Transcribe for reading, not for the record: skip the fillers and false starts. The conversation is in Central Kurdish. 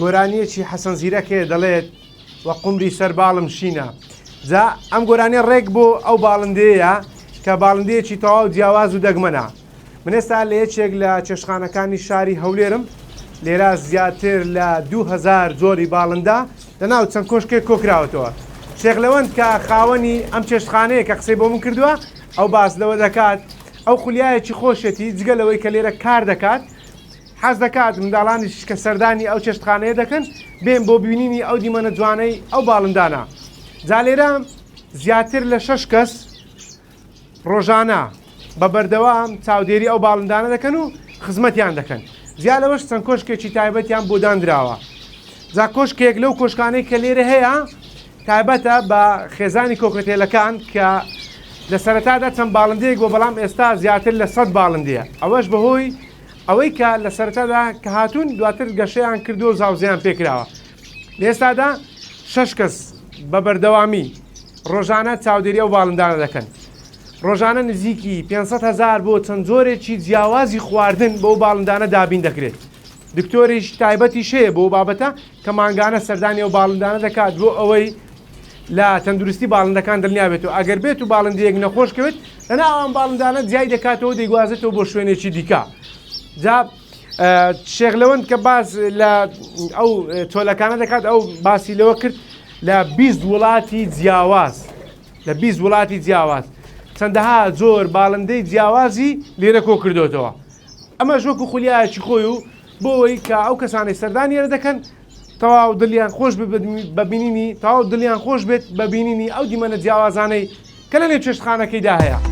گۆرانیەکی حەسەن زیرەکێ دەڵێت وە قومری سەر باڵم شینە. جا ئەم گۆرانیە ڕێک بۆ ئەو باڵندەیە کە باڵندەیەکی تەواو جیاواز و دەگمەنە. من ئێستا لە یەکێک لە چێشتخانەکانی شاری هەولێرم، لێرە زیاتر لە 2000 جۆری باڵندە لەناو چەند کۆشکێک کۆکراوەتەوە. شێخ لەوەند کە خاوەنی ئەم چێشتخانەیە کە قسەی بۆ من کردووە ئەو باس لەوە دەکات ئەو خولیایەکی خۆشێتی جگە لەوەی کە لێرە کار دەکات حەز دەکات منداڵانیش کە سەردانی ئەو چێشتخانەیە دەکەن بێن بۆ بینینی ئەو دیمەنە جوانەی ئەو باڵندانە. جا لێرە زیاتر لە 6 کەس ڕۆژانە بە بەردەوام چاودێری ئەو باڵندانە دەکەن و خزمەتیان دەکەن. زیاد لەوەش چەند کۆشکێکی تایبەتیان بۆ دانراوە. جا کۆشکێک لەو کۆشکانەی کە لێرە هەیە تایبەتە بە خێزانی کۆکتێلەکان کە لە سەرەتادا چەند باڵندەیەک بۆ بەڵام ئێستا زیاتر لە 100 باڵندەیە. ئەوەش بەهۆی ئەوەی کە لە سەرەتادا کە هاتوون دواتر گەشەیان کردو و زاوزیان پێکراوە. لە ئێستادا 6 کەس بە بەردەوامی ڕۆژانە چاودێری ئەو باڵندانە دەکەن. ڕۆژانە نزیکی 500,000 بۆ چەند جۆرێکی جیاوازی خواردن بۆ باڵندانە دابین دەکرێت. دکتۆریش تایبەتی شەیە بۆ بابەتە کە مانگانە سەردانی ئەو باڵندانە دەکات بۆ ئەوەی لە تەندروستی باڵندەکان دڵنیابێت و ئەگەر بێت و باڵندەیەک نەخۆشکەوێت لەناو ئەم باڵندانە جیای دەکاتەوە دەیگوازێتەوە بۆ شوێنێکی دیکە. جا شێخ لەوەند کە باس لە ئەو تۆلەکانە دەکات ئەو باسی لەوە کرد لە 20 وڵاتی جیاواز لە 20 وڵاتی جیاواز چەندەها زۆر باڵندەی جیاوازی لێرە کۆ کردوتەوە. ئەمە ژۆک و خولیایەکی خۆی و بۆەوەی کە ئەو کەسانی سەردانیێرە دەکەن تەواو دڵیان خۆش ببینینی تەواو دڵیان خۆش بێت ببینینی ئەو دیمەنە جیاوازانەی کە لە نێو چێشتخانەکەیدا هەیە.